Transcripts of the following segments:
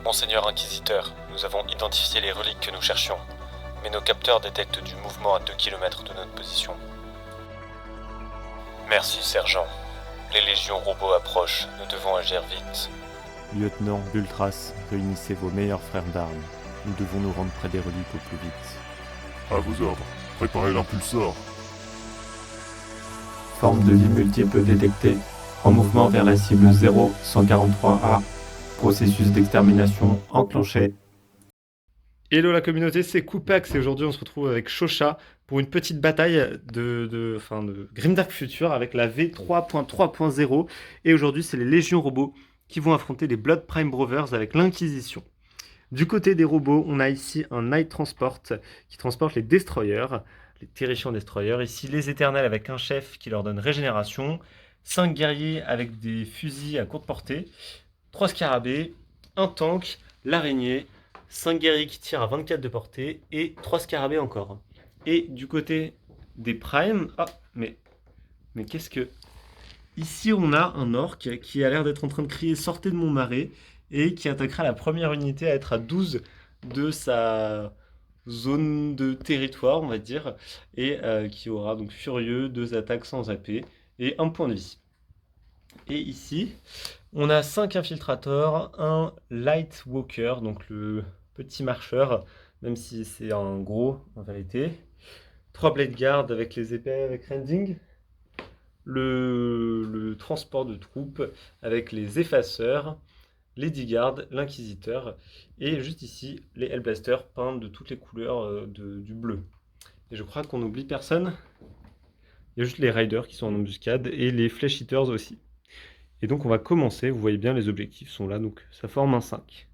Monseigneur Inquisiteur, nous avons identifié les reliques que nous cherchions, mais nos capteurs détectent du mouvement à 2 km de notre position. Merci, sergent. Les légions robots approchent, nous devons agir vite. Lieutenant Bultras, réunissez vos meilleurs frères d'armes. Nous devons nous rendre près des reliques au plus vite. À vos ordres, préparez l'impulsor. Forme de vie multiple détectée. En mouvement vers la cible 0143A. Processus d'extermination enclenché. Hello la communauté, c'est Koupax et aujourd'hui on se retrouve avec Shosha pour une petite bataille de Grimdark Future avec la V3.3.0 et aujourd'hui c'est les Légions robots qui vont affronter les Blood Prime Brothers avec l'Inquisition. Du côté des robots, on a ici un Night Transport qui transporte les Destroyers, les Terrifiants Destroyers, ici les Éternels avec un chef qui leur donne régénération, 5 guerriers avec des fusils à courte portée, 3 scarabées, un tank, l'araignée, 5 guerriers qui tirent à 24 de portée et 3 scarabées encore. Et du côté des primes... Ah, mais qu'est-ce que... Ici, on a un orc qui a l'air d'être en train de crier « Sortez de mon marais » et qui attaquera la première unité à être à 12 de sa zone de territoire, on va dire, et qui aura donc Furieux, 2 attaques sans AP et 1 point de vie. Et ici, on a 5 infiltrators, un Light Walker, donc le petit marcheur, même si c'est un gros en vérité. 3 Blade Guard avec les épées avec Rending. Le transport de troupes avec les effaceurs, les D-Guard, l'inquisiteur. Et juste ici, les Hellblasters peints de toutes les couleurs du bleu. Et je crois qu'on n'oublie personne. Il y a juste les Riders qui sont en embuscade et les Flesh Eaters aussi. Et donc on va commencer, vous voyez bien les objectifs sont là, donc ça forme un 5.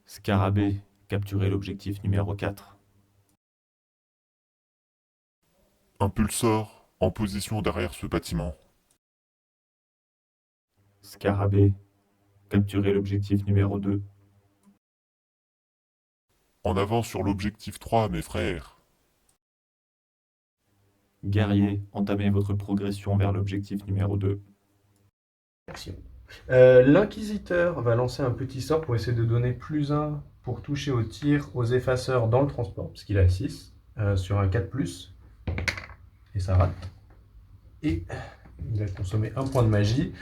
Scarabée, capturez l'objectif numéro 4. Impulsor, en position derrière ce bâtiment. Scarabée, capturez l'objectif numéro 2. En avant sur l'objectif 3, mes frères. Guerrier, entamez votre progression vers l'objectif numéro 2. Action. L'inquisiteur va lancer un petit sort pour essayer de donner +1 pour toucher au tir aux effaceurs dans le transport, parce qu'il a 6, sur un 4+, et ça rate. Et il a consommé 1 point de magie,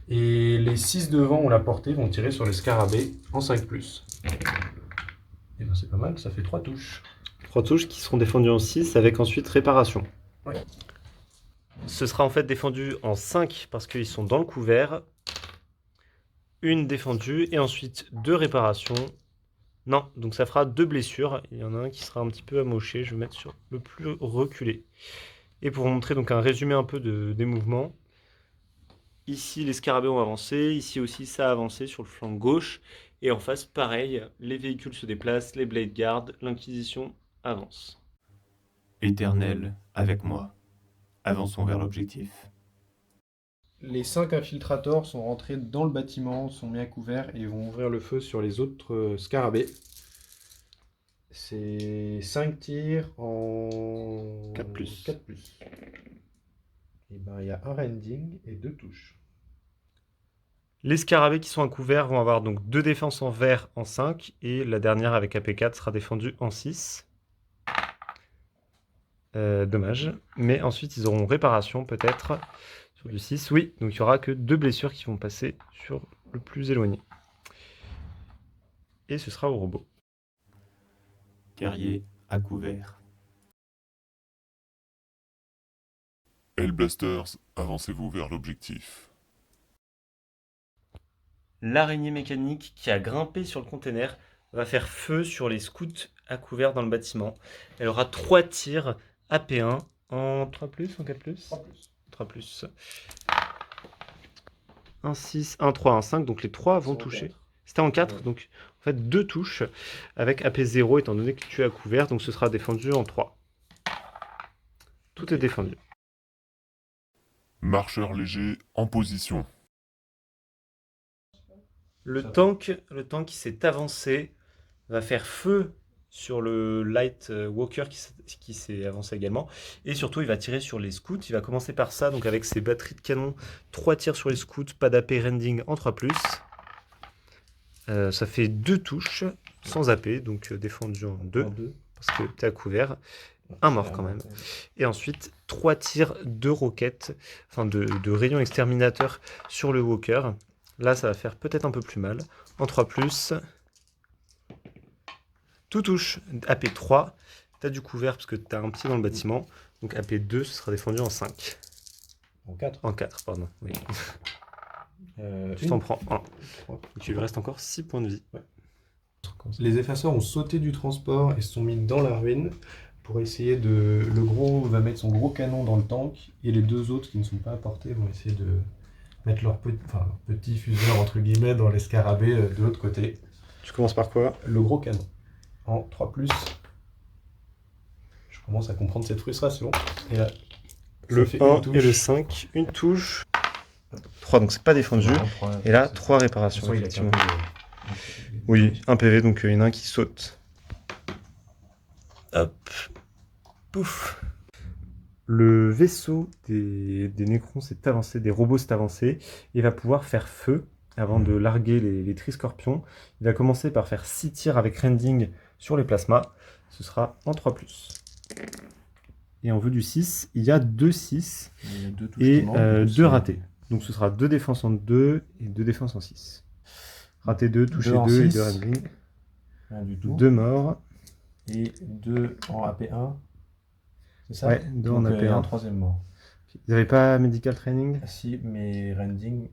et les 6 devant ou la portée vont tirer sur le scarabée en 5+. Et bien c'est pas mal, ça fait 3 touches. 3 touches qui seront défendues en 6 avec ensuite réparation. Ouais. Ce sera en fait défendu en 5 parce qu'ils sont dans le couvert. Une défendue et ensuite 2 réparations. Non, donc ça fera 2 blessures. Il y en a un qui sera un petit peu amoché. Je vais mettre sur le plus reculé. Et pour vous montrer donc un résumé un peu des mouvements. Ici, les scarabées ont avancé. Ici aussi, ça a avancé sur le flanc gauche. Et en face, pareil, les véhicules se déplacent, les Blade Guard, l'Inquisition avance. Éternel, avec moi. Avançons vers l'objectif. Les 5 infiltrators sont rentrés dans le bâtiment, sont mis à couvert et vont ouvrir le feu sur les autres scarabées. C'est 5 tirs en 4+. 4+. Et ben il y a un rending et 2 touches. Les scarabées qui sont à couvert vont avoir donc 2 défenses en vert en 5 et la dernière avec AP4 sera défendue en 6. Dommage. Mais ensuite ils auront réparation peut-être sur du 6. Oui, donc il n'y aura que 2 blessures qui vont passer sur le plus éloigné. Et ce sera au robot. Guerrier, à couvert. Hellblasters, avancez-vous vers l'objectif. L'araignée mécanique qui a grimpé sur le container va faire feu sur les scouts à couvert dans le bâtiment. Elle aura 3 tirs AP1 en 3+, en 4+. 3+. 1 6, 1 3, 1 5, donc les 3 vont toucher. C'était en 4, donc en fait 2 touches avec AP0 étant donné que tu es à couvert, donc ce sera défendu en 3. Tout est défendu. Marcheur léger, en position. Le tank qui s'est avancé va faire feu sur le Light Walker qui s'est avancé également. Et surtout, il va tirer sur les scouts. Il va commencer par ça, donc avec ses batteries de canon. 3 tirs sur les scouts, pas d'AP rending en 3+. Ça fait 2 touches sans AP, donc défendu en 2, parce que t'es à couvert. Un mort quand même. Et ensuite, 3 tirs de roquettes, enfin de rayons exterminateurs sur le Walker. Là, ça va faire peut-être un peu plus mal. En 3+. Tout touche. AP 3. T'as du couvert parce que t'as un pied dans le bâtiment. Donc AP 2, ce sera défendu en 5. En 4. En 4, pardon. Oui. Tu t'en prends 1. Et tu lui restes encore 6 points de vie. Ouais. Les effaceurs ont sauté du transport et se sont mis dans la ruine pour essayer de... Le gros va mettre son gros canon dans le tank et les 2 autres qui ne sont pas apportés vont essayer de mettre leur petit fuseur entre guillemets dans les scarabées de l'autre côté. Tu commences par quoi? Le gros canon. En 3+. Je commence à comprendre cette frustration. Et là, Le fait 1 une touche. et le 5. Une touche. 3, donc c'est pas défendu. Et là, 3 réparations, effectivement. Oui, un PV, donc il y en a un qui saute. Hop. Pouf. Le vaisseau des Nécrons s'est avancé, des robots s'est avancé, et va pouvoir faire feu avant de larguer les Triscorpions. Il va commencer par faire 6 tirs avec rending sur les plasmas. Ce sera en 3+. Et en vue du 6, il y a 2 6 et 2 ratés. Donc ce sera 2 défenses en 2 et 2 défenses en 6. Raté 2, touché 2 et 2 rending. Rien du tout. 2 morts. Et 2 en AP1. C'est ça? Ouais, 2 en AP1. Un troisième mort. Ils n'avaient pas medical training? Si, mais rending,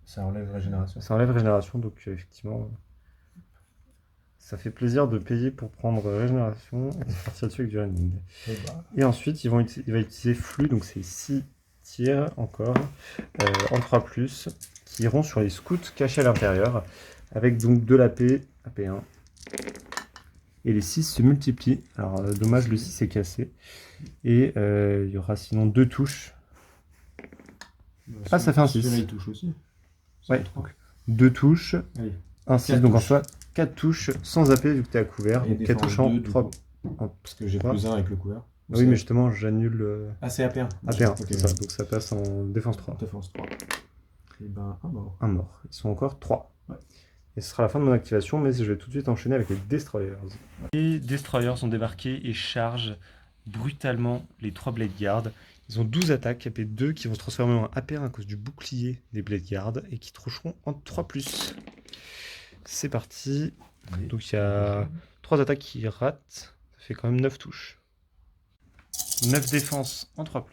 ça enlève régénération. Ça enlève régénération, donc effectivement, ça fait plaisir de payer pour prendre régénération et de partir dessus avec du rending. Et ensuite, il va utiliser flux, donc c'est 6 tirs encore, en 3+, qui iront sur les scouts cachés à l'intérieur, avec donc de l'AP, AP1. Et les 6 se multiplient. Alors, dommage, le 6 est cassé. Et il y aura sinon 2 touches. Ah, ça fait un 6. Il touche aussi. Ouais, 2 touches, Allez. un 6, donc en soi 4 touches sans AP vu que tu es à couvert. Donc 4 touches en 3. Parce que j'ai Quoi plus 1 avec le couvert. Oui, mais justement, j'annule Ah, c'est AP1. AP1, Ok, c'est ça. Donc ça passe en défense 3. Défense 3. Et ben, un mort. Un mort. Ils sont encore 3. Ouais. Et ce sera la fin de mon activation, mais je vais tout de suite enchaîner avec les Destroyers. Les Destroyers sont débarqués et chargent brutalement les 3 Blade Guards. Ils ont 12 attaques, AP2, qui vont se transformer en AP1 à cause du bouclier des Blade Guards et qui toucheront en 3+. C'est parti. Donc il y a 3 attaques qui ratent. Ça fait quand même 9 touches. 9 défenses en 3+.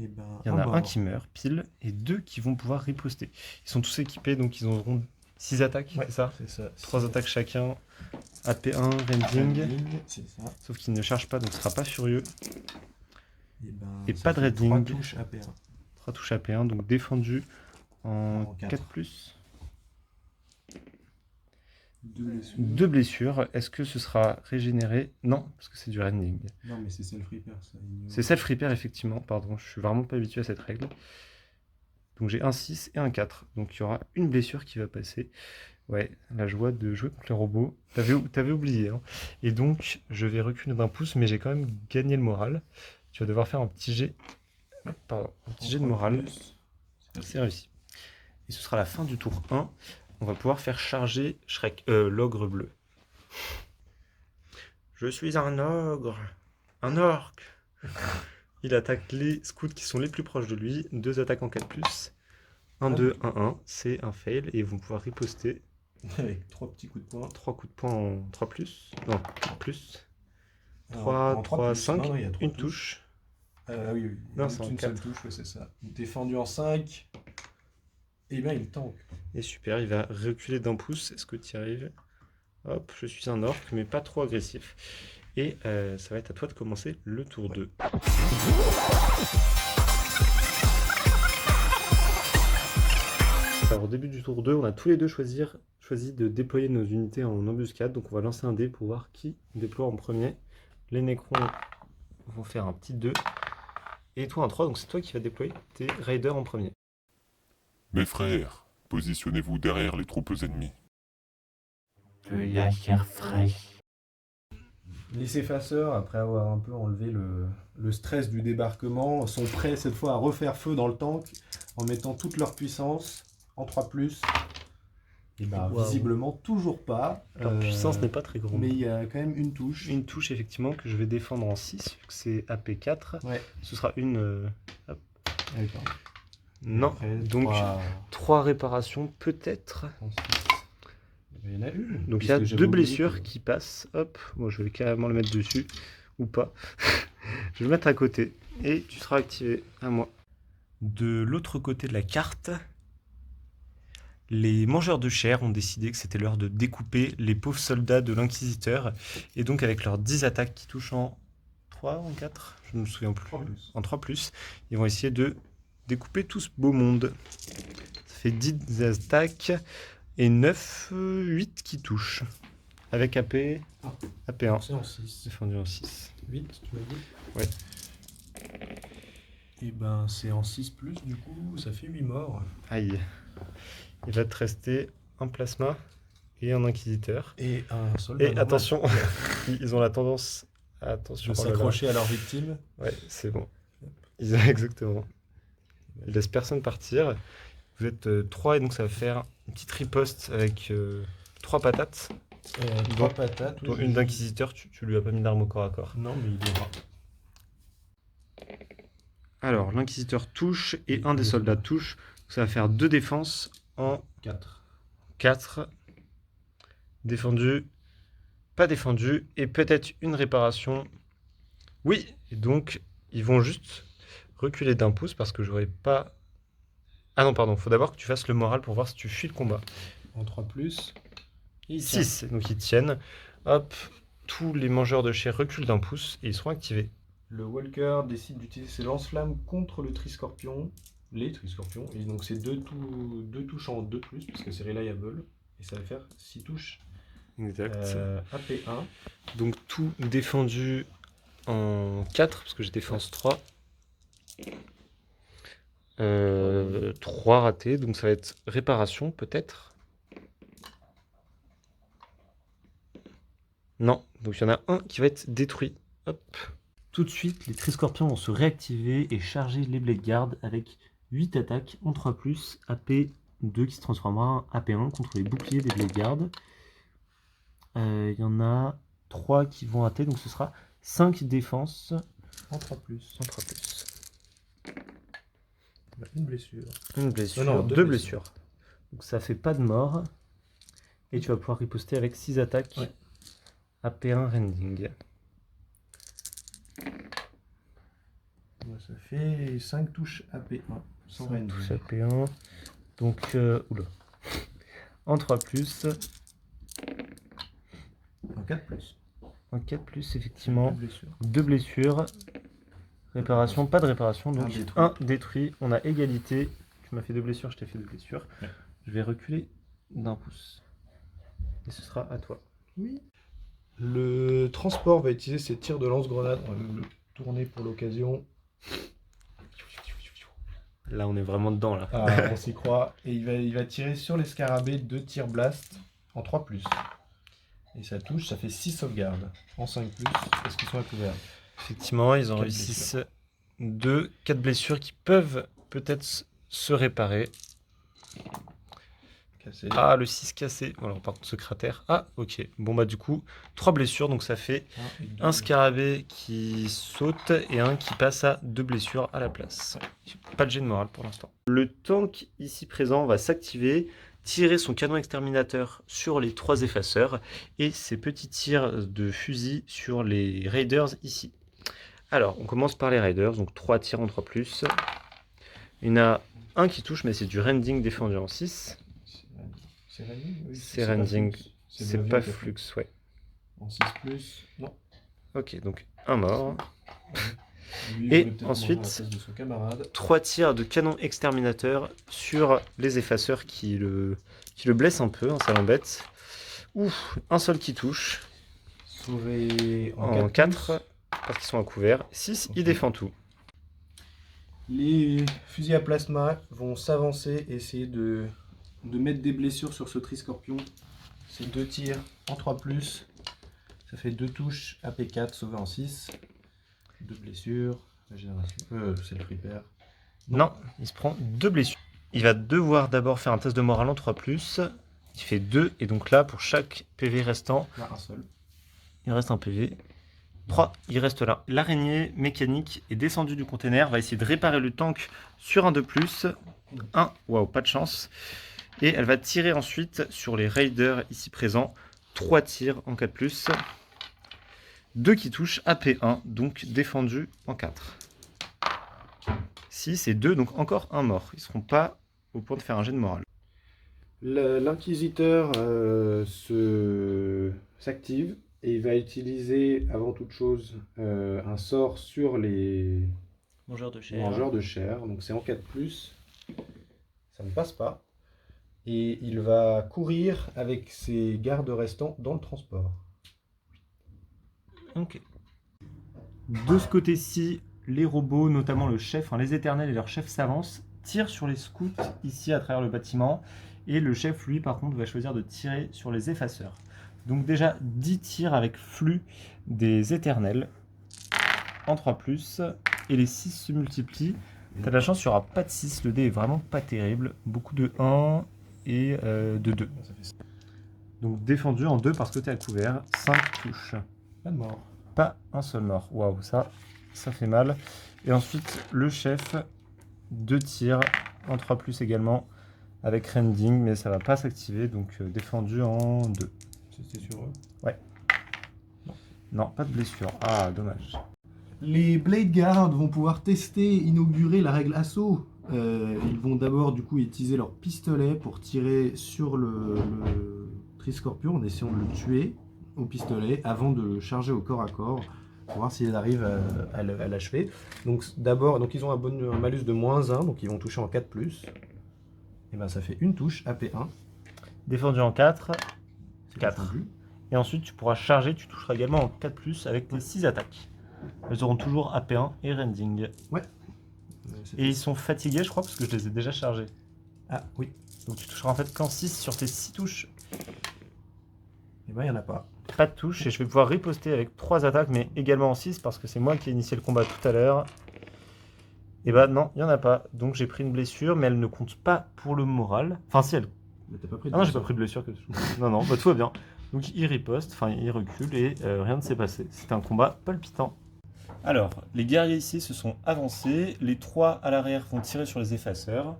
Et ben, Il y en a un qui meurt, pile, et 2 qui vont pouvoir riposter. Ils sont tous équipés, donc ils auront 6 attaques, Ouais, c'est ça? c'est ça. 3 attaques chacun. AP1, rending. C'est ça. Sauf qu'il ne charge pas, donc il ne sera pas furieux. Ben, Et ça pas de fait raiding. 3 touches AP1. 3 touches AP1, donc défendu en En 4+. 2 blessures. 2 blessures. Est-ce que ce sera régénéré? Non, parce que c'est du rending. Non, mais c'est self-repair, ça. C'est self-repair, effectivement. Pardon, je suis vraiment pas habitué à cette règle. Donc j'ai un 6 et un 4. Donc il y aura une blessure qui va passer. Ouais, la joie de jouer contre les robots. T'avais oublié. Hein. Et donc, je vais reculer d'un pouce, mais j'ai quand même gagné le moral. Tu vas devoir faire un petit jet. Pardon, un petit jet de morale. C'est réussi. Et ce sera la fin du tour 1. On va pouvoir faire charger l'ogre bleu. Je suis un ogre. Un orc. Il attaque les scouts qui sont les plus proches de lui. 2 attaques en 4+. 1, 2, 1, 1. C'est un fail. Et ils vont pouvoir riposter. Avec 3 petits coups de poing. 3 coups de poing en 3+. Non, plus. Alors, 3, en 3, plus. 5. Non, il y a 3 Une touche. Oui, oui. Non, Non, c'est en une seule 4. touche, ouais, c'est ça. Défendu en 5. Et bien, il tank. Et super, il va reculer d'un pouce. Est-ce que tu y arrives? Hop, je suis un orc, mais pas trop agressif. Et ça va être à toi de commencer le tour 2. Alors, au début du tour 2, on a tous les deux choisi de déployer nos unités en embuscade. Donc on va lancer un dé pour voir qui déploie en premier. Les Nécrons vont faire un petit 2. Et toi un 3, donc c'est toi qui vas déployer tes raiders en premier. Mes frères, positionnez-vous derrière les troupes ennemies. peu la chair fraîche. Les effaceurs, après avoir un peu enlevé le stress du débarquement, sont prêts cette fois à refaire feu dans le tank en mettant toute leur puissance en 3+. Et bah, Waouh. visiblement toujours pas. Leur puissance n'est pas très grande. Mais il y a quand même une touche. Une touche effectivement que je vais défendre en 6, vu que c'est AP4. Ouais. Ce sera une... D'accord. Non, Après, donc 3 réparations peut-être. Il y en a une. Donc il y a puisque 2 j'avais oublié blessures que- qui passent. Hop, moi je vais carrément le mettre dessus. Ou pas. Je vais le mettre à côté. Et tu seras activé à moi. De l'autre côté de la carte, les mangeurs de chair ont décidé que c'était l'heure de découper les pauvres soldats de l'Inquisiteur. Et donc avec leurs 10 attaques qui touchent en 3 ou en 4, je ne me souviens plus. 3+. En 3+, ils vont essayer de découper tout ce beau monde. Ça fait 10 attaques et 9, 8 qui touchent. Avec AP, AP1, C'est en 6. défendu en 6. 8, tu m'as dit? Ouais. Et ben c'est en 6+, du coup, ça fait 8 morts. Aïe. Il va te rester un plasma et un inquisiteur. Et un soldat. Et normal. attention, ils ont la tendance attention De oh là là. s'accrocher à leur victime. Ouais, c'est bon. Exactement. Ils laissent personne partir. Vous êtes 3 et donc ça va faire une petite riposte avec 3 patates. 3 patates. Dont oui, une d'inquisiteur, tu lui as pas mis d'arme au corps à corps. Non, mais il aura. Alors, l'inquisiteur touche et un des soldats touche. Ça va faire 2 défenses en 4. 4. Défendu, pas défendu, et peut-être une réparation. Oui, et donc ils vont juste reculer d'un pouce parce que j'aurais pas... Ah non, pardon, faut d'abord que tu fasses le moral pour voir si tu fuis le combat. En 3+. 6, donc ils tiennent. Hop, tous les mangeurs de chair reculent d'un pouce et ils seront activés. Le Walker décide d'utiliser ses lance-flammes contre le Triscorpion. Les Triscorpions. Et donc c'est deux touches en 2+, parce que c'est reliable. Et ça va faire 6 touches. Exact. AP1. Donc tout défendu en 4, parce que j'ai défense 3. 3 ratés, donc ça va être réparation peut-être. Non, donc il y en a un qui va être détruit. Hop. Tout de suite, les Triscorpions vont se réactiver et charger les Blade Guard avec 8 attaques en 3+, AP2 qui se transformera en AP1 contre les boucliers des Blade Guard. Il y en a 3 qui vont rater, donc ce sera 5 défenses En 3+. en 3+. Une blessure. Une blessure, Non, deux deux blessures. Donc ça fait pas de mort. Et tu vas pouvoir riposter avec 6 attaques. Ouais. AP1 rending. Ça fait 5 touches AP1. Sans rien Touche AP1. Donc, oula. En 3+, En 4+. en 4+, effectivement. Deux blessures. 2 blessures. Réparation, pas de réparation. Donc Un détruit. 1 détruit. On a égalité. Tu m'as fait 2 blessures, je t'ai fait 2 blessures. Ouais. Je vais reculer d'un pouce. Et ce sera à toi. Oui. Le transport va utiliser ses tirs de lance-grenade. On va le tourner pour l'occasion. Là, on est vraiment dedans, là. Ah, on s'y croit. Et il va tirer sur les scarabées 2 tirs blast en 3+. Et ça touche, ça fait 6 sauvegardes. En 5+, parce qu'ils sont à couvert. Effectivement, ils ont 4 réussi 4 blessures qui peuvent peut-être se réparer. Cassé. Ah, le 6 cassé. Alors, par contre, ce cratère. Ah, ok. Bon, bah, du coup, 3 blessures. Donc, ça fait Un et deux. un scarabée qui saute et un qui passe à 2 blessures à la place. Pas de jet de morale pour l'instant. Le tank ici présent va s'activer, tirer son canon exterminateur sur les 3 effaceurs et ses petits tirs de fusil sur les raiders ici. Alors, on commence par les raiders. Donc, 3 tirs en 3+. Il y en a un qui touche, mais c'est du rending défendu en 6. C'est rending, oui. C'est rending. Flux. C'est de pas l'avion qui a flux, ouais. En 6+, non. Ok, donc un mort. Lui, Et il voulait peut-être ensuite- mourir à la place de son camarade. 3 tirs de canon exterminateur sur les effaceurs qui le blessent un peu, hein, ça l'embête. Ouf, un seul qui touche. Sauvé En 4, parce qu'ils sont à couvert. 6, il Ok. défend tout. Les fusils à plasma vont s'avancer et essayer de mettre des blessures sur ce Triscorpion. Ces 2 tirs en 3+. Ça fait 2 touches, AP4, sauvé en 6. 2 blessures, régénération. C'est le prépare. Non, il se prend 2 blessures. Il va devoir d'abord faire un test de morale en 3+. Il fait 2, et donc là, pour chaque PV restant, Là, un seul. il reste un PV. 3, il reste là. L'araignée mécanique est descendue du container, va essayer de réparer le tank sur un 2+. 1, waouh, pas de chance. Et elle va tirer ensuite sur les raiders ici présents. 3 tirs en 4+. 2 qui touchent AP1, donc défendu en 4. 6 et 2, donc encore un mort. Ils ne seront pas au point de faire un jet de morale. L'inquisiteur s'active et il va utiliser avant toute chose un sort sur les Mangeur de chair. mangeurs de chair. Donc c'est en 4+. Ça ne passe pas. Et il va courir avec ses gardes restants dans le transport. Ok. De ce côté-ci, les robots, notamment le chef, enfin les éternels et leur chef s'avancent, tirent sur les scouts ici à travers le bâtiment. Et le chef, lui, par contre, va choisir de tirer sur les effaceurs. Donc déjà 10 tirs avec flux des éternels en 3+. Et les 6 se multiplient. T'as de la chance, il n'y aura pas de 6. Le dé est vraiment pas terrible. Beaucoup de 1 et de 2. Donc défendu en 2 parce que t'es à couvert. 5 touches. Pas de mort. Pas un seul mort. Waouh, ça fait mal. Et ensuite, le chef, 2 tirs en 3+ également. Avec Rending, mais ça va pas s'activer, donc défendu en 2. C'était sur eux. Ouais. Non, pas de blessure. Ah, dommage. Les Blade Guards vont pouvoir inaugurer la règle assaut. Ils vont d'abord du coup utiliser leur pistolet pour tirer sur le Triscorpion en essayant de le tuer au pistolet avant de le charger au corps à corps pour voir s'ils arrivent à l'achever. Donc d'abord, ils ont un malus de -1, donc ils vont toucher en 4+. Et ben ça fait une touche, AP1. Défendu en 4. C'est 4. défendu. Et ensuite, tu pourras charger, tu toucheras également en 4+, avec tes 6 attaques. Elles auront toujours AP1 et Rending. Et ils sont fatigués, je crois, parce que je les ai déjà chargés. Ah oui. Donc tu toucheras en fait qu'en 6 sur tes 6 touches. Et ben il n'y en a pas. Pas de touche, et je vais pouvoir riposter avec 3 attaques, mais également en 6, parce que c'est moi qui ai initié le combat tout à l'heure. Et bah non, il n'y en a pas. Donc j'ai pris une blessure, mais elle ne compte pas pour le moral. Enfin si, elle... Mais t'as pas pris de Ah non, j'ai blessure. pas pris de blessure. Non, non, bah tout va bien. Donc il riposte, enfin il recule, et rien ne s'est passé. C'était un combat palpitant. Alors, les guerriers ici se sont avancés. Les 3 à l'arrière vont tirer sur les effaceurs.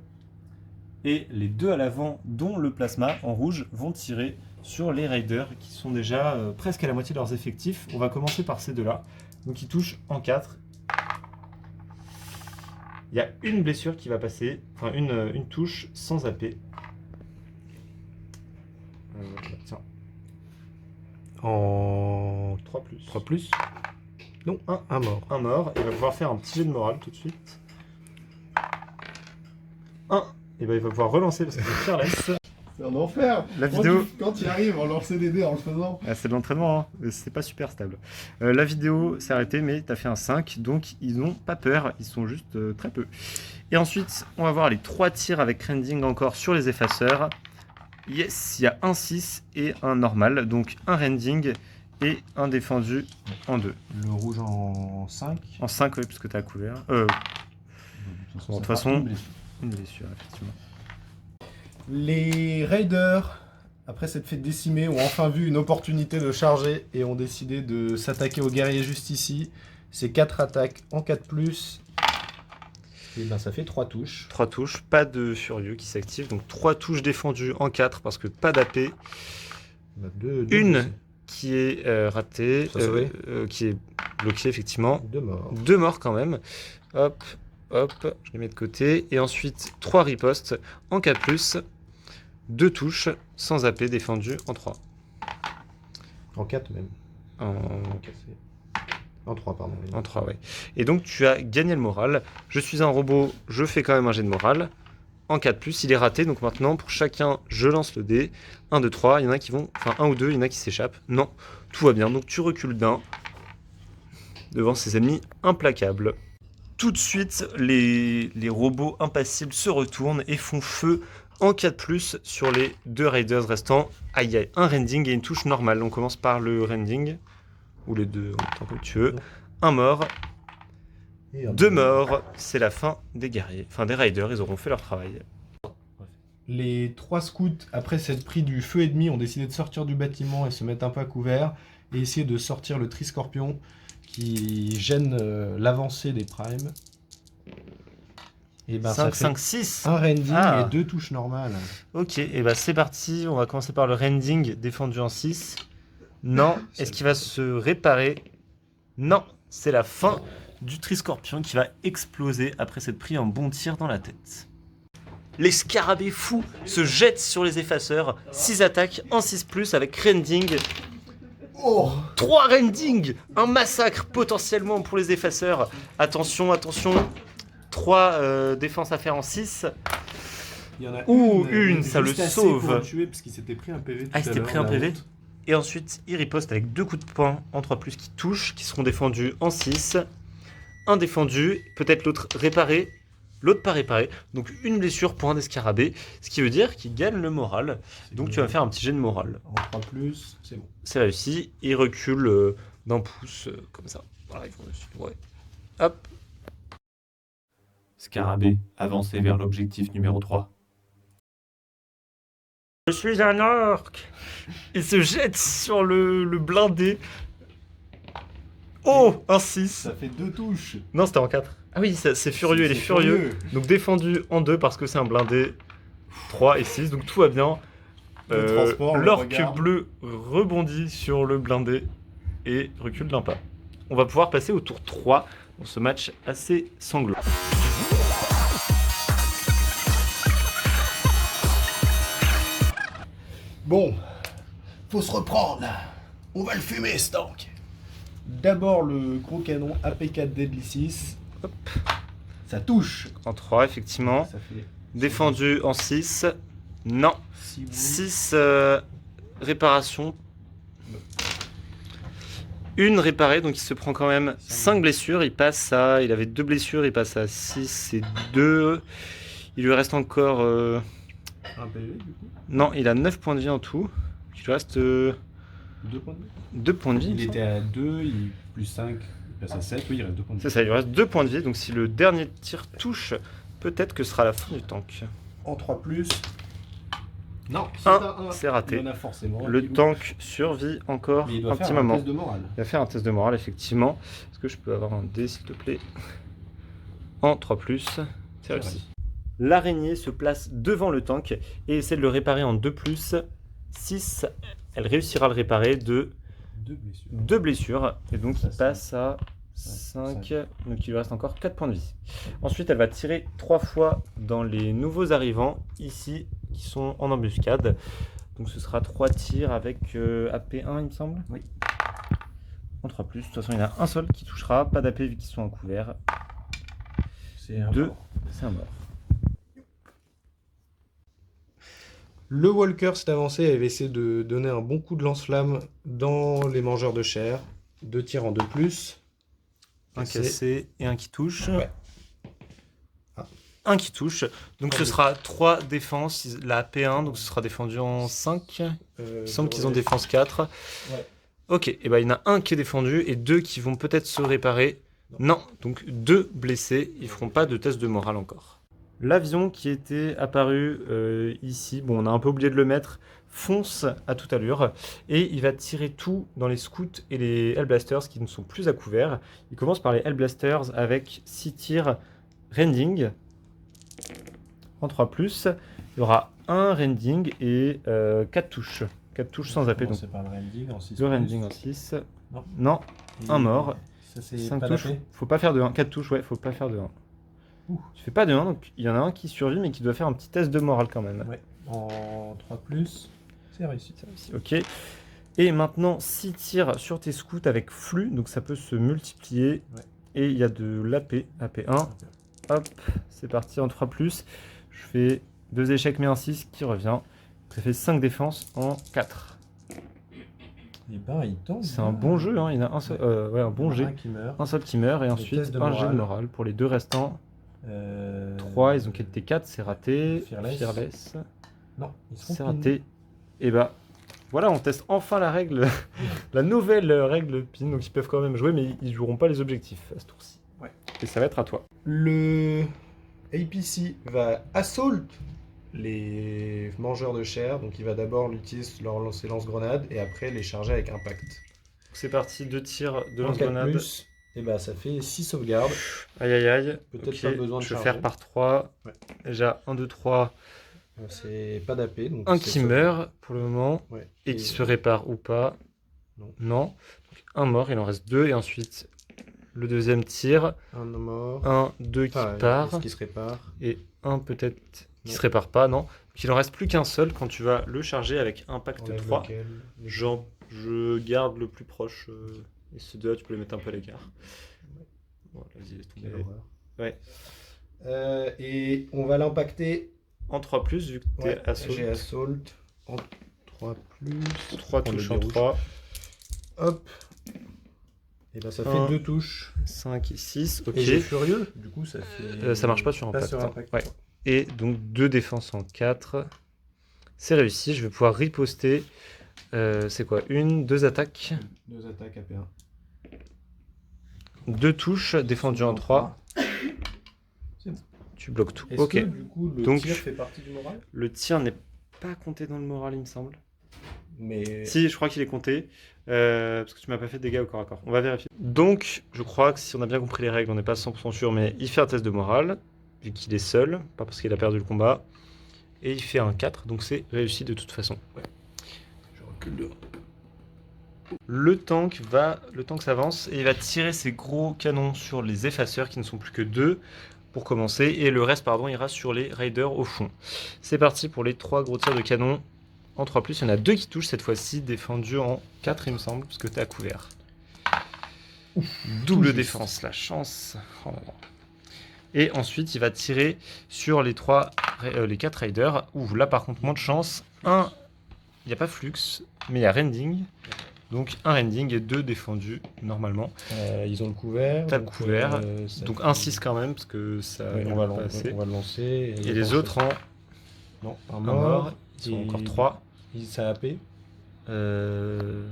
Et les 2 à l'avant, dont le plasma en rouge, vont tirer sur les raiders qui sont déjà presque à la moitié de leurs effectifs. On va commencer par ces 2-là. Donc ils touchent en 4. Il y a une blessure qui va passer, enfin une touche sans AP. Tiens. En 3+. 3+. Non, un mort. Un mort, il va pouvoir faire un petit jet de morale tout de suite. 1. Et ben il va pouvoir relancer parce que c'est fearless. C'est un enfer. La vidéo. Quand il arrive, on lance des dés en le faisant. Ah, c'est de l'entraînement, hein. C'est pas super stable. La vidéo s'est arrêtée, mais t'as fait un 5, donc ils n'ont pas peur, ils sont juste très peu. Et ensuite, on va voir les 3 tirs avec Rending encore sur les effaceurs. Yes, il y a un 6 et un normal, donc un Rending et un défendu en 2. Le rouge en 5. En 5, oui, parce que t'as couvert. De toute façon, une blessure, effectivement. Les Raiders, après s'être fait décimer, ont enfin vu une opportunité de charger et ont décidé de s'attaquer aux guerriers juste ici. C'est 4 attaques en 4+. Et ben ça fait 3 touches. 3 touches, pas de furieux qui s'active, donc 3 touches défendues en 4 parce que pas d'AP. Une qui est ratée, qui est bloquée effectivement. 2 morts. 2 morts quand même. Hop, hop, je les mets de côté. Et ensuite 3 ripostes en 4+. 2 touches sans AP défendues en 3. En 4 même. En 3, pardon. En 3, oui. Et donc tu as gagné le moral. Je suis un robot, je fais quand même un jet de moral. En 4+, il est raté, donc maintenant pour chacun, je lance le dé. 1, 2, 3, il y en a qui vont... Enfin, 1 ou 2, il y en a qui s'échappent. Non, tout va bien, donc tu recules d'un devant ces ennemis implacables. Tout de suite, les robots impassibles se retournent et font feu en 4+, sur les 2 Raiders restants. Ah, il y a un rending et une touche normale. On commence par le rending, ou les deux, en même temps comme tu veux. Un mort, Et un 2 morts. C'est la fin des guerriers, enfin des Raiders, ils auront fait leur travail. Les 3 scouts, après s'être pris du feu ennemi, ont décidé de sortir du bâtiment et se mettre un peu à couvert et essayer de sortir le Triscorpion qui gêne l'avancée des primes. Et ben, 5, ça fait 5, 6. un rending Ah. et 2 touches normales. Ok, et bah c'est parti, on va commencer par le rending défendu en 6. Non, est-ce qu'il va se réparer? Non, c'est la fin du Triscorpion qui va exploser après s'être pris un bon tir dans la tête. Les scarabées fous se jettent sur les effaceurs. 6 attaques en 6+, avec rending. 3 rending. Un massacre potentiellement pour les effaceurs. Attention, attention. 3 défenses à faire en 6. Il y en a une, ça juste le assez sauve. pour le tuer parce qu'il s'était pris un PV. Ah, il s'était pris un PV. Et ensuite, il riposte avec 2 coups de poing en 3+, qui touchent, qui seront défendus en 6. Un défendu, peut-être l'autre réparé, l'autre pas réparé. Donc une blessure pour un des scarabées, ce qui veut dire qu'il gagne le moral. Donc tu vas faire un petit jet de moral. En 3+, c'est bon. C'est réussi. Il recule d'un pouce, comme ça. Voilà, il faut réussir. Ouais. Hop. Scarabée, avancez vers l'objectif numéro 3. Je suis un orc. Il se jette sur le blindé. Oh, un 6. Ça fait 2 touches. Non, c'était en 4. Ah oui, c'est furieux, il est furieux. Donc défendu en 2 parce que c'est un blindé. 3 et 6, donc tout va bien. Le transport, le L'orque regard. bleu rebondit sur le blindé et recule d'un pas. On va pouvoir passer au tour 3 dans ce match assez sanglant. Bon, faut se reprendre. On va le fumer, ce tank. D'abord le gros canon AP4 Deadly 6. Hop. Ça touche. En 3, effectivement. Ça fait Défendu en 6. Non. 6 6 réparations. Une réparée, donc il se prend quand même 5 blessures. Il avait 2 blessures, il passe à 6 et 2. Il lui reste encore... un PV du coup. Non, il a 9 points de vie en tout. Il lui reste 2 points de vie. 2 points de vie. Il était à 2, plus 5, il passe à 7, oui, il reste 2 points de vie. C'est ça, il lui reste 2 points de vie. Donc si le dernier tir touche, peut-être que ce sera la fin du tank. En 3+. Non, si Un, t'as un, c'est raté. il y en a forcément. Le Et du coup, tank survit encore Mais il doit un faire petit un moment. test de morale. Il va faire un test de morale, effectivement. Est-ce que je peux avoir un dé, s'il te plaît? En 3+, c'est réussi. L'araignée se place devant le tank et essaie de le réparer en 2+. 6, elle réussira à le réparer de 2 blessures. 2 blessures. Et donc Ça, il passe à 5. Donc il lui reste encore 4 points de vie. Ensuite, elle va tirer 3 fois dans les nouveaux arrivants, ici, qui sont en embuscade. Donc ce sera 3 tirs avec AP1, il me semble. Oui. En 3+. De toute façon, il y en a un seul qui touchera. Pas d'AP vu qu'ils sont en couvert. C'est un 2, mort. c'est un mort. Le Walker s'est avancé et avait essayé de donner un bon coup de lance-flamme dans les mangeurs de chair. 2 tirs en 2+. Un cassé et un qui touche. Ouais. Ah. Un qui touche. Donc ce sera 3 défenses. La AP1, donc ce sera défendu en 5. Il semble qu'ils ont défense 4. Ouais. Ok, et ben il y en a un qui est défendu et 2 qui vont peut-être se réparer. Non, donc 2 blessés. Ils feront pas de test de morale encore. L'avion qui était apparu ici, bon on a un peu oublié de le mettre, fonce à toute allure et il va tirer tout dans les scouts et les Hellblasters qui ne sont plus à couvert. Il commence par les Hellblasters avec 6 tirs rending en 3+. Il y aura un rending et 4 touches. 4 touches sans AP. Donc C'est par le rending en 6. 2 rending en 6. Non. Non, un mort. Ça, c'est 5 pas touches. d'AP. Faut pas faire de 1. 4 touches, ouais, faut pas faire de 1. Tu fais pas de 1, donc il y en a un qui survit mais qui doit faire un petit test de morale quand même. Ouais. En 3+, c'est réussi. Ok. Et maintenant, 6 tirs sur tes scouts avec flux, donc ça peut se multiplier. Ouais. Et il y a de l'AP, AP1. Hop, c'est parti en 3+. Je fais 2 échecs mais un 6 qui revient. Ça fait 5 défenses en 4. Et ben, il tombe. C'est un bon jeu, hein. Il y en a un seul, ouais, un bon jet. Un qui meurt. Un seul qui meurt et ensuite test de un jet de morale. morale pour les 2 restants. 3, ils ont qualité 4, c'est raté. Fearless. Non, ils seront C'est pin. raté. Et bah, voilà, on teste enfin la règle, la nouvelle règle pin. Donc ils peuvent quand même jouer, mais ils joueront pas les objectifs à ce tour-ci. Ouais. Et ça va être à toi. Le APC va assault les mangeurs de chair. Donc il va d'abord l'utiliser leur lancer lance-grenade et après les charger avec impact. C'est parti, 2 tirs de En 4 lance-grenade. plus, et bah ça fait 6 sauvegardes. Aïe aïe aïe. Peut-être Ok, pas besoin de je vais charger. faire par 3. Ouais. Déjà 1, 2, 3. C'est pas d'AP. Donc Un c'est qui sauvegarde. meurt pour le moment Ouais. et qui se répare ou pas. Non. Donc, un mort, il en reste 2 et ensuite le deuxième tir. Un mort. 1, 2 qui part Est-ce qu'il se répare? et un peut-être qui Non. se répare pas, non. Donc, il en reste plus qu'un seul quand tu vas le charger avec impact Enlève 3. lequel? Genre, je garde le plus proche et ces deux-là, tu peux les mettre un peu à l'écart. Bon, vas-y, laisse tomber. Quelle horreur. Ouais. Et on va l'impacter. En 3+, vu que t'es Ouais, assaut. j'ai assault en 3+. 3 On touches le en dérouge. 3. Hop. Et ben ça fait Un. 2 touches. 5 et 6, ok. Et j'ai furieux. Du coup, ça fait. Ça marche pas sur impact. Sur hein. impact. Ouais. Et donc 2 défenses en 4. C'est réussi, je vais pouvoir riposter. C'est quoi 1, 2 attaques, 2 attaques AP1. 2 touches, défendu en 3. C'est bon. Tu bloques tout. Est-ce Ok. que du coup le Donc- tir fait partie du moral? Le tir n'est pas compté dans le moral, il me semble. Mais. Si, je crois qu'il est compté. Parce que tu m'as pas fait de dégâts au corps à corps. On va vérifier. Donc, je crois que si on a bien compris les règles, on n'est pas 100% sûr, mais il fait un test de morale, vu qu'il est seul, pas parce qu'il a perdu le combat. Et il fait un 4, donc c'est réussi de toute façon. Je recule de. Le tank s'avance et il va tirer ses gros canons sur les effaceurs qui ne sont plus que 2 pour commencer. Et le reste, ira sur les raiders au fond. C'est parti pour les 3 gros tirs de canon. En 3+, il y en a 2 qui touchent cette fois-ci, défendu en 4 il me semble, parce que t'es à couvert. Double juste. défense, la chance. Oh là là. Et ensuite, il va tirer sur les 4 raiders. Ouh, là par contre, moins de chance. Il n'y a pas flux, mais il y a rending. Donc un rending et 2 défendus, normalement. Ils ont le couvert. T'as le donc, couvert. ça Donc fait- un 6 quand même, parce que ça Ouais, ira on va pas assez. le lancer. Et les autres en Non, un un mort. mort. Ils sont Et- encore 3. Ça a AP. Euh...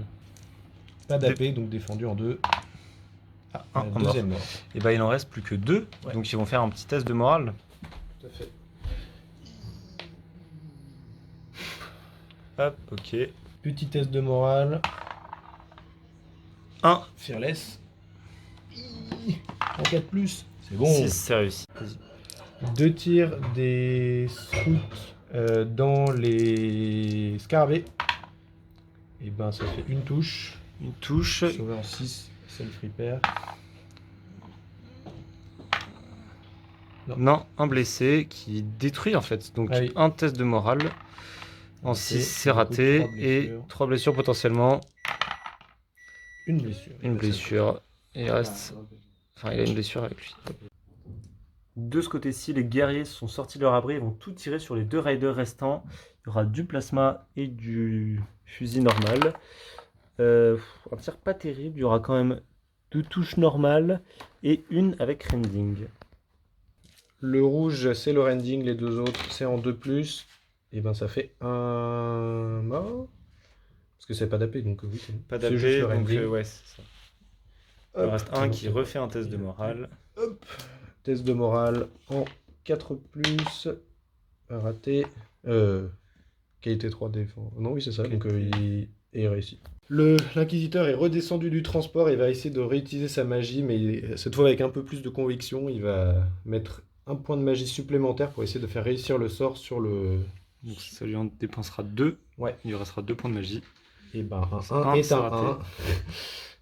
Pas d'AP, donc défendu en 2. Ah, Un mort. deuxième mort. Et bah il en reste plus que 2. Ouais. Donc ils vont faire un petit test de morale. Tout à fait. Hop, ok. Petit test de morale. 1, Fearless. En 4+. C'est bon. 6, c'est réussi. Vas-y. 2 tirs des scouts dans les scarabées. Et ben ça fait une touche. Une touche. Sauvé en 6, self repair. Non, un blessé qui détruit en fait. Donc Ah oui. un test de morale. En Raté. 6, c'est Du coup, raté. 3 Et blessures. 3 blessures potentiellement. Une blessure. Une blessure. Et il reste. Enfin, il a une blessure avec lui. De ce côté-ci, les guerriers sont sortis de leur abri. Ils vont tout tirer sur les 2 raiders restants. Il y aura du plasma et du fusil normal. Un tir pas terrible. Il y aura quand même 2 touches normales et une avec rending. Le rouge, c'est le rending. Les 2 autres, c'est en 2+. Et ben ça fait un mort. Parce que c'est pas d'AP, donc oui, c'est Pas c'est d'AP, juste le donc rending. ouais, c'est ça. Il en reste un qui refait un test de morale. Hop. Test de morale en 4+. Raté. Qualité 3 défense. Non, oui, c'est ça. Donc il est réussi. L'inquisiteur est redescendu du transport et va essayer de réutiliser sa magie, mais cette fois avec un peu plus de conviction. Il va mettre un point de magie supplémentaire pour essayer de faire réussir le sort sur le. Donc ça lui en dépensera 2. Ouais. Il lui restera 2 points de magie. Et ben un Un, 1 est c'est un raté. 1.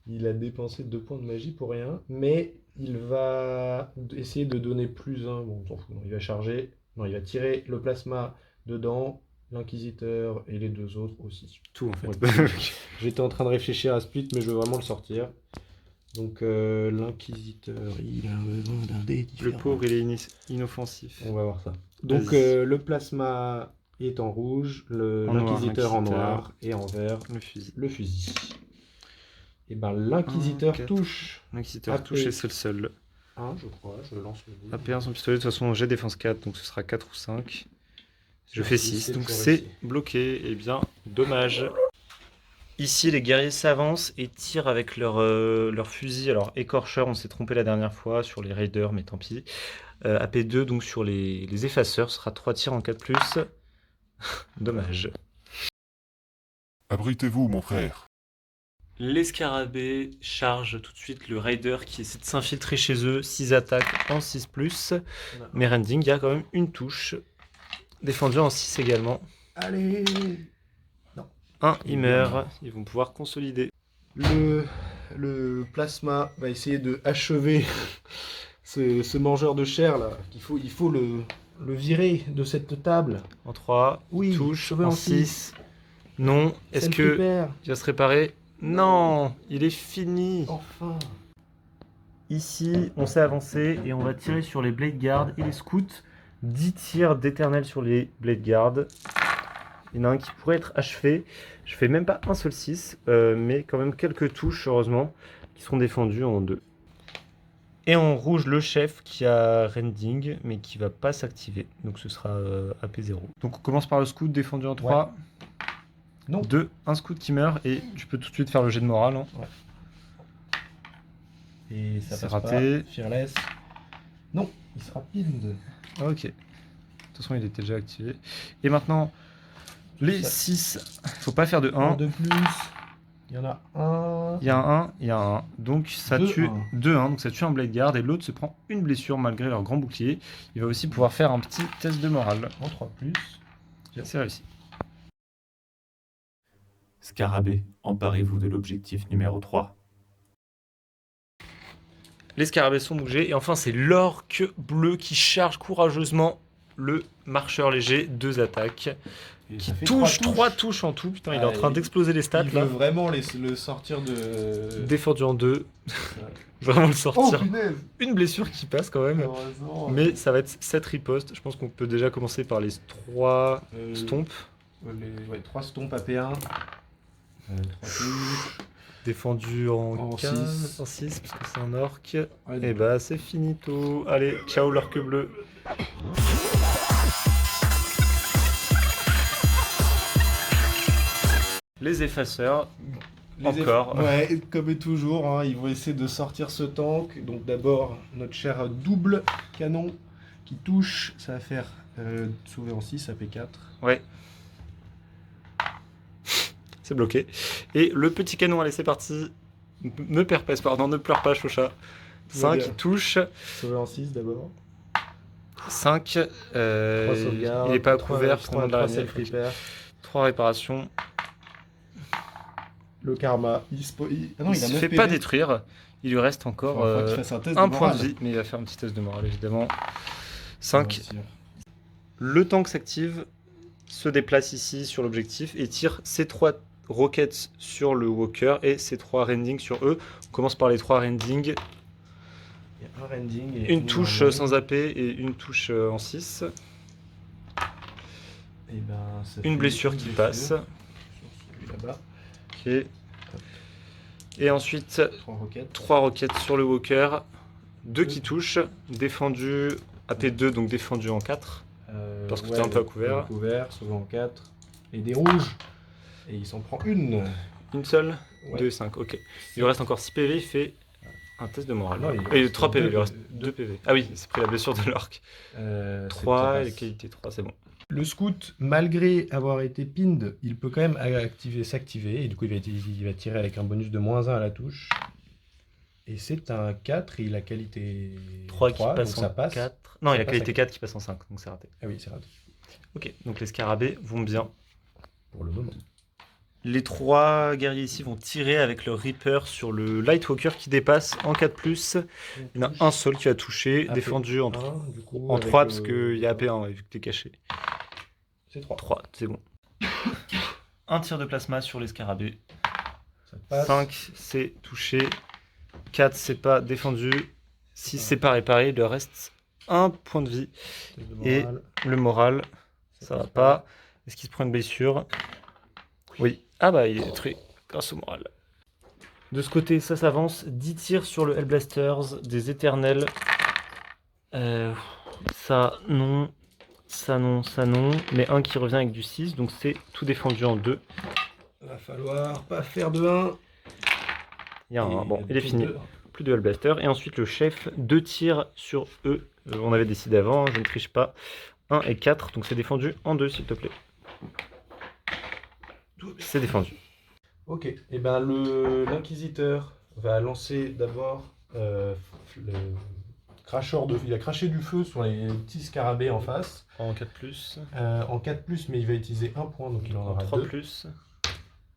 Il a dépensé 2 points de magie pour rien, mais il va essayer de donner plus 1. Bon, on s'en fout. Non, il va charger. Non, il va tirer le plasma dedans, l'inquisiteur et les 2 autres aussi. Tout en fait. Ouais. J'étais en train de réfléchir à Split, mais je veux vraiment le sortir. Donc l'inquisiteur, il a besoin d'un dé Le différent. pauvre, il est inoffensif. On va voir ça. Donc Vas-y. le plasma est en rouge, En noir, l'inquisiteur en l'inquisiteur. noir et en vert Le fusil. le fusil. Et ben l'inquisiteur quatre. touche L'inquisiteur AP. touché, c'est le seul. 1, je crois. Je lance le dé. AP1 son pistolet, de toute façon j'ai défense 4, donc ce sera 4 ou 5. Je Sur fais 6, 6, donc toujours c'est réussi. bloqué. Eh bien, dommage. Ici, les guerriers s'avancent et tirent avec leur fusil. Alors, écorcheur, on s'est trompé la dernière fois sur les raiders, mais tant pis. AP2, donc sur les effaceurs, ce sera 3 tirs en 4+. Dommage. Abritez-vous, mon frère. Les scarabées chargent tout de suite le raider qui essaie de s'infiltrer chez eux. 6 attaques en 6+. Mais Rending, il y a quand même une touche. Défendu en 6 également. Allez. 1, il meurt. Ils vont pouvoir consolider. Le plasma va essayer de achever ce mangeur de chair là. Il faut le virer de cette table. En 3, Oui, touche. sauver En en 6. Non. Est-ce Celle qui que perd. il va se réparer? Non, il est fini. Enfin. Ici, on s'est avancé et on va tirer sur les Blade Guards et les Scouts. 10 tirs d'éternel sur les Blade Guards. Il y en a un qui pourrait être achevé. Je fais même pas un seul 6, mais quand même quelques touches, heureusement, qui seront défendues en 2. Et en rouge, le chef qui a Rending, mais qui va pas s'activer. Donc ce sera AP0. Donc on commence par le Scout défendu en 3. Non. 2, un Scout qui meurt, et tu peux tout de suite faire le jet de morale. Hein. Et ça C'est passe raté. pas. Fearless. Non, il sera pinned. Ok. De toute façon, il était déjà activé. Et maintenant, les Ça- 6. Faut pas faire de 1. Un de plus. Il y en a un. Il y a un 1, il y a un 1. Donc ça 2-1. tue 2-1. Donc ça tue un Blade Guard et l'autre se prend une blessure malgré leur grand bouclier. Il va aussi pouvoir faire un petit test de morale. En 3 plus. C'est réussi. Scarabée, emparez-vous de l'objectif numéro 3. Les scarabées sont bougés. Et enfin, c'est l'orque bleu qui charge courageusement le marcheur léger. 2 attaques. Et Qui ça fait touche 3 3 touches en tout. Putain, il est en Ah, train d'exploser les stats Il là. veut vraiment le sortir de. Défendu en 2. Vraiment le Oh sortir. punaise. Une blessure qui passe quand même. Heureusement. Mais ça va être 7 ripostes. Je pense qu'on peut déjà commencer par les 3 stompes. 3 stompes AP1. 3 touches. Défendu en En 15, six. en 6, parce que c'est un orc. Ouais, Et bah c'est finito. Allez, ciao l'orque bleu. Les effaceurs, encore. Ouais, comme toujours, hein, ils vont essayer de sortir ce tank. Donc d'abord, notre cher double canon qui touche. Ça va faire sauver en 6, AP4. Ouais. C'est bloqué. Et le petit canon, allez c'est parti. Ne perds pas espoir, non ne pleure pas Chocha. Tout va 5 bien. qui touche. Sauver en 6 d'abord. 5. 3 sauvegardes. Il n'est pas à couvert parce qu'on a de 3 l'araignée. self-repair. 3 réparations. Le karma. Ah non, Il il a se 9 fait PV. pas détruire. Il lui reste encore Faut qu'il fasse un test un de point de morale. vie. Mais il va faire un petit test de morale évidemment. On va 5. dire. Le tank s'active, se déplace ici sur l'objectif et tire ses 3 roquettes sur le walker et ses 3 rendings sur eux. On commence par les 3 rendings. Il y a un rending et Une touche normale. sans AP et une touche en 6. Et ben, ça Une fait blessure une qui blessure passe. sur celui là-bas. Ok. Et ensuite 3 roquettes. 3 roquettes sur le walker. 2 qui touchent. Défendu AP2 donc défendu en 4. Parce que t'es un peu à couvert. Couvert, sauvé en 4. Et des rouges. Et il s'en prend une. Une seule. Ouais. 2 et 5. Ok. Il lui reste encore 6 PV. Il fait un test de morale. Non, il Et reste 3 PV. Il lui deux- reste 2 PV. Ah oui, c'est pris la blessure de l'orc. 3 et les qualités 3, c'est bon. Le scout, malgré avoir été pinned, il peut quand même s'activer. Et du coup, il va tirer avec un bonus de -1 à la touche. Et c'est un 4 et il a qualité 3 qui passe donc ça en passe. 4. Non, Ça il a passe qualité à- 4 qui passe en 5, donc c'est raté. Ah oui, c'est raté. Ok, donc les scarabées vont bien. Pour le moment. Les 3 guerriers ici vont tirer avec leur Reaper sur le Lightwalker qui dépasse en 4+. Il y en a un seul qui va toucher, AP1, défendu en 3 avec parce qu'il y a AP1 ouais, vu que t'es caché. C'est 3. 3, c'est bon. Un tir de plasma sur les scarabées. Ça passe. 5, c'est touché. 4, c'est pas défendu. 6, c'est pas réparé. Il leur reste un point de vie. Test de Et morale. le moral, ça va pas. Est-ce qu'il se prend une blessure? Oui. Ah bah il est détruit grâce au moral. De ce côté, ça s'avance. 10 tirs sur le Hellblasters, des éternels. Ça, non. Ça, non. Ça, non. Mais un qui revient avec du 6, donc c'est tout défendu en 2. Va falloir pas faire de 1. Il y a un. Bon, il est fini. Plus de Hellblaster. Et ensuite, le chef, 2 tirs sur eux. On avait décidé avant, je ne triche pas. 1 et 4, donc c'est défendu en 2, s'il te plaît. C'est défendu. Ok, et ben l'inquisiteur va lancer d'abord le cracheur de feu. Il a craché du feu sur les petits scarabées en face. En 4+. En 4+, mais il va utiliser un point, donc il en aura 2. 3+.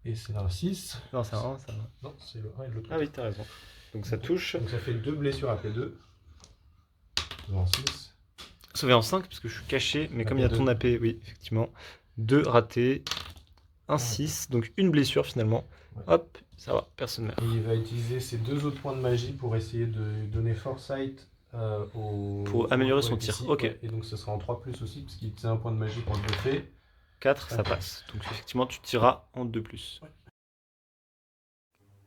Et c'est un 6. Non, c'est un 1, ça va. Non, c'est le 1 et le 3. Ah oui, t'as raison. Donc ça touche. Donc ça fait 2 blessures à P2. En 6. Sauvé en 5, parce que je suis caché, mais comme il y a AP2. ton AP, oui, effectivement. 2 ratés. Un 6, donc une blessure finalement. Ouais. Hop, ça va, personne meurt. Et il va utiliser ses 2 autres points de magie pour essayer de donner Foresight Pour améliorer son au tir, ici, ok. ouais. Et donc ce sera en 3+ aussi, parce qu'il utilise un point de magie pour le buffer. 4, ça passe. Donc effectivement, tu tireras en 2+.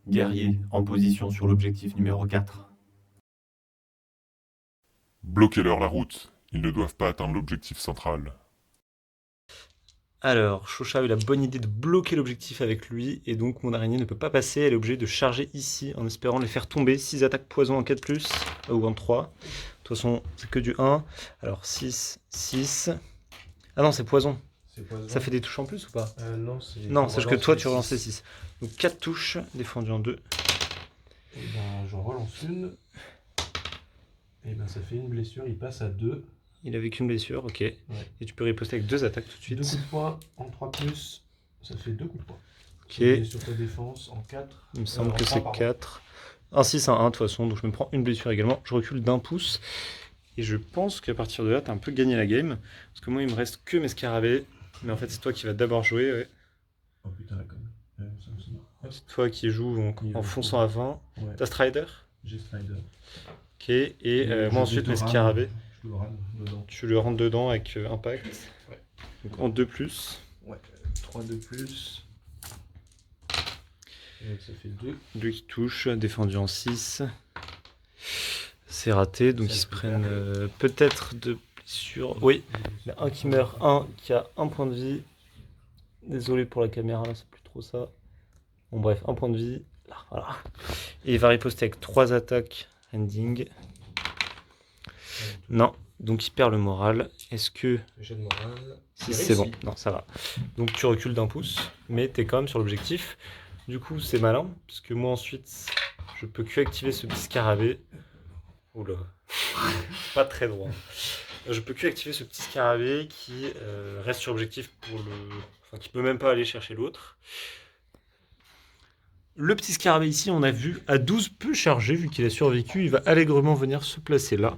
Guerrier en position sur l'objectif numéro 4. Bloquez-leur la route. Ils ne doivent pas atteindre l'objectif central. Alors, Shosha a eu la bonne idée de bloquer l'objectif avec lui, et donc mon araignée ne peut pas passer, elle est obligée de charger ici, en espérant les faire tomber. 6 attaques poison en 4+, ou en 3. De toute façon, c'est que du 1. Alors 6, 6... Ah non, c'est poison. Ça fait des touches en plus ou pas? Non, c'est... Non, c'est que toi tu relances relances les 6. Donc 4 touches, défendues en 2. Et ben j'en relance une. Et ben ça fait une blessure, il passe à 2. Il avait qu'une blessure, ok. Et tu peux riposter avec 2 attaques tout de suite. 2 coups de poing en 3+, ça fait 2 coups de poing. Ok. Et sur ta défense en 4. Il me semble que c'est 4. Un 6, un 1 de toute façon, donc je me prends une blessure également. Je recule d'1 pouce. Et je pense qu'à partir de là, t'as un peu gagné la game. Parce que moi, il me reste que mes scarabées. Mais en fait, c'est toi qui vas d'abord jouer. Ouais. Oh putain, la conne. C'est toi qui joues en fonçant à 20. Ouais. T'as Strider? J'ai Slider. Ok. Et moi ensuite, mes scarabées. Je le rame dedans. Tu le rentres dedans avec Impact. Ouais. Donc en 2+. Ouais, 3 de plus. Et donc ça fait 2. Lui qui touche, défendu en 6. C'est raté, donc Ça ils se fait prennent peur. peut-être de blessures. Oui, il y a un qui meurt, un qui a un point de vie. Désolé pour la caméra, là c'est plus trop ça. Bon bref, un point de vie. Là, voilà. Et il va riposter avec 3 attaques ending. Non, donc il perd le moral. Est-ce que... J'ai de morale. Si c'est bon, non ça va. Donc tu recules d'1 pouce, mais t'es quand même sur l'objectif. Du coup c'est malin, parce que moi ensuite je peux que activer ce petit scarabée. Oula, pas très droit. Je peux que activer ce petit scarabée qui reste sur objectif pour le... Enfin qui peut même pas aller chercher l'autre. Le petit scarabée ici, on a vu, à 12 peut charger, vu qu'il a survécu, il va allègrement venir se placer là.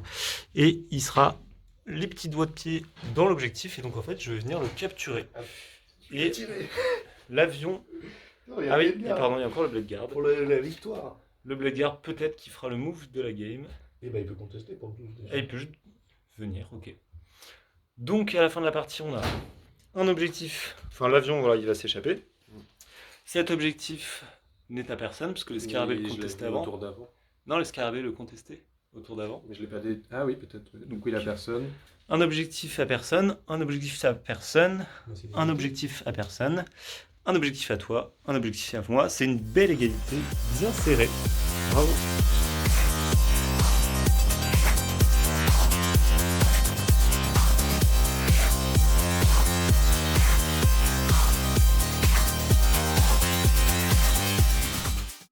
Et il sera les petits doigts de pied dans l'objectif, et donc en fait, je vais venir le capturer. Et l'avion... Ah oui, et pardon, il y a encore le Blade Guard. Pour la victoire. Le Blade Guard, peut-être qu'il fera le move de la game. Et bah il peut contester pour le 12 déjà. Et il peut juste venir, ok. Donc à la fin de la partie, on a un objectif. Enfin, l'avion, voilà, il va s'échapper. Cet objectif n'est à personne, parce que les scarabées le contestaient avant. Autour d'avant. Non, les scarabées le contestaient au tour d'avant. Mais je l'ai pas dit. Ah oui, peut-être. Donc il a personne. Un objectif à personne, un objectif à personne, un objectif à personne, un objectif à toi, un objectif à moi. C'est une belle égalité bien serrée. Bravo.